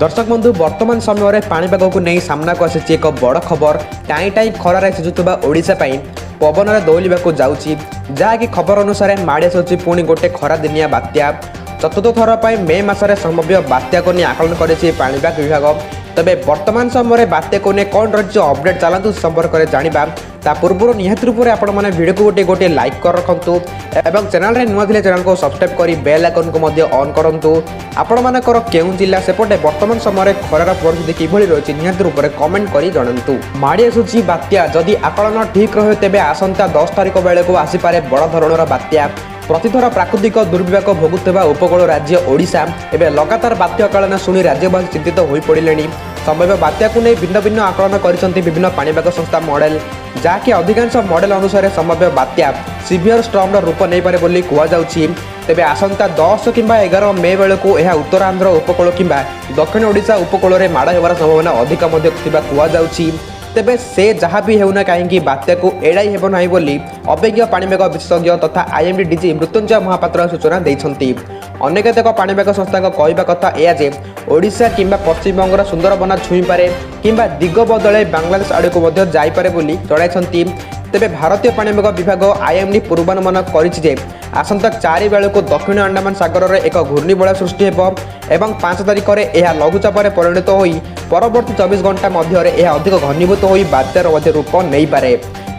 दर्शक बंधु वर्तमान समय पाणीपाग को नहीं सामना को आसी एक बड़ खबर टाई टाई खरार सिझुवा ओडिशा पवन में दौलिबा जाऊँगी जहाँकि खबर अनुसार माड़ी आसूँ पुणी गोटे खरा दिनिया बात्या चतुर्थ थर पर मे मसरे संभाव्य बात्या को नहीं आकलन करेछि पाणीपाग विभाग। तबे वर्तमान समय बात्या को नहीं कौन रही अपडेट चलतु संपर्क में जाना ता पूर्व निहत रूप से आपण भिडियो को गोटे गोटे लाइक कर रखु एवं चैनल रे नुआ चैनल को सब्सक्राइब करी बेल आइकन को ऑन करूँ। आपण मानकर केउं जिला सेपटे वर्तमान समय खरार परिस्थिति किभଳି रही निहत रूप से कमेंट करी जणांतु। माड़ी आसूची बात्या जदि आकलन ठीक रहे तेबे आसंता 10 तारिख बेले को आसीपारे बड़ धरणर बात्या। प्रतिथर प्राकृतिक दुर्विपाक भोगुवा उपकूल राज्य ओडिशा एवं लगातार बात्या आकलन शुणी राज्यवासी चिंतित हो पड़े। संभाव्य बात्या को नहीं भिन्न भिन्न आकलन कर विभिन्न पाणीपाग संस्था मॉडल जहाँकि अधिकांश मॉडल अनुसार संभाव्य बात्या सीवियर स्टॉर्म रूप नहीं पारे बोली कहुछि। तेबे आसंता 10 किंबा 11 मे बेले को यह उत्तरांध्र उपकूल किंबा दक्षिण ओडिशा उपकूल में माड़ होवार संभावना अधिक कहुछि। तेबे से जहाँ भी होना कहीं बात्या को एड़ाई हेब ना बोली अभिज्ञ पाणीपाग विशेषज्ञ तथा आईएमडी डीजी मृत्युंजय महापात्र सूचना देइछंती। अन्य केतेक पाणीपाग संस्था कहवा कथा यह जे ओडिशा किंबा पश्चिमबंगर सुंदरबन छुई पारे किंबा दिग बदले बांग्लादेश आड़ को जाइपारे बोली जणाइछंती। तेबे भारतीय पाणीपाग विभाग आईएमडी पूर्वानुमान करिछि आसंता 4 बेले को दक्षिण अंडमान सागर में एक घूर्णिबलय सृष्टि हेब एवं 5 तारिख में यह लघुचाप परिणत हो परवर्ती 24 घंटा मध्य यह अधिक घनीभूत हो बात्यार रूप नहीं पारे।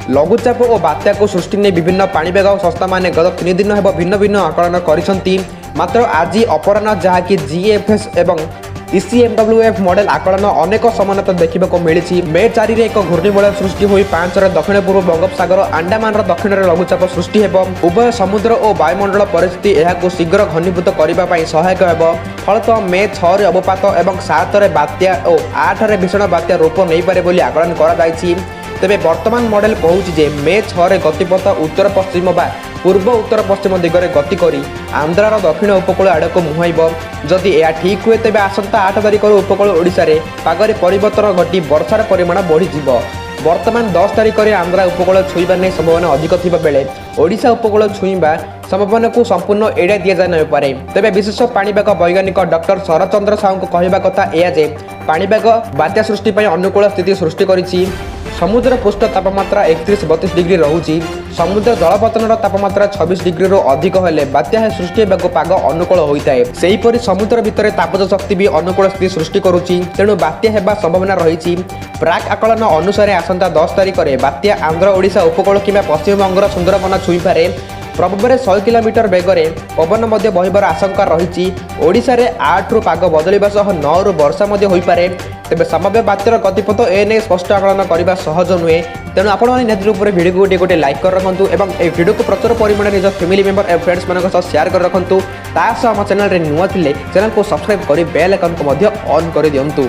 लघुचाप और बात्या को सृष्टि नहीं विभिन्न पाणीपाग संस्था मान गत 3 दिन हेब भिन्न भिन्न आकलन करिसंती। मात्र आज अपराह जहाँकि जीएफएस एवं ईसीएमडब्ल्यूएफ मॉडल आकलन अनेक समानता देखा मिली। मे 4 रे एक घूर्णिबलय सृष्टि हो 5 दक्षिण पूर्व बंगोपसागर अंडमान दक्षिण में लघुचाप सृष्टि हेब। उभय समुद्र और वायुमंडल परिस्थिति यह शीघ्र घनीभूत करने सहायक हेब। फलतः मे 6 रे अवपात और 7 रे बात्या और 8 रे भीषण बात्या रूप नहीं पारे बोली आकलन कराଯାଇଛି। तेबे वर्तमान मॉडल कहूछि जे मे 6 रे गतिपथ उत्तर पश्चिम बा पूर्व उत्तर पश्चिम दिगरे गति करी आंध्रार दक्षिण उपकूल आड़ को मुहाइब। जदि यह ठीक हुए तेबे आसंता 8 तारिख उपकूल ओडिशा रे पागरे परिवर्तन घटी वर्षार परिमाण बढ़ीजिव। वर्तमान 10 तारिख में आंध्रा उपकूल छुईबार नहीं संभावना अधिक थिबा बेले ओडिशा उपकूल छुईबा संभावना को संपूर्ण एड़ाई दि जाए न पारे। तेबे विशेष पाणीपाग वैज्ञानिक डॉक्टर शरचंद्र साहू को कहवा कथा यह जे पाणीपाग बात्या सृष्टि अनुकूल स्थिति सृष्टि करिछि। समुद्र पृष्ठ तापमात्रा 31-32 डिग्री रहुछि। समुद्र जलपतन तापमात्रा 26 डिग्री रो अधिक हेले बात्या सृष्टि हेबाक पाग अनुकूल होइताए। सेहीपरि समुद्र भितर तापज शक्ति भी अनुकूल स्थिति सृष्टि करुछि तेणु बात्या हेबा संभावना रहिछि। प्राक आकलन अनुसार आसंता 10 तारिख में बात्या आंध्र ओडिशा उपकूल किंबा पश्चिमबंगर सुंदरबन छुई पारे। प्रभाव 100 किलोमीटर बेगरे पवन मध्य बहिबार आशंका रही। ओडिशा रे 8 रु पाग बदलिबा सह 9 रु वर्षा मध्य होई पारे। तेबे संभाव्य बात्यार गतिपथ एने स्पष्ट आकलन करने सहज नुहे। तेणु आपण निहत रूप से भिडियो को गोटे लाइक कर रखु और भिडियो को प्रचुर परिमाण निज फैमिली मेंबर और फ्रेंड्स मान शेयर कर रखु। ता सह आम चैनल रे नुआ थिले चैनल को सब्सक्राइब करी बेल आइकन को ऑन कर दियंतु।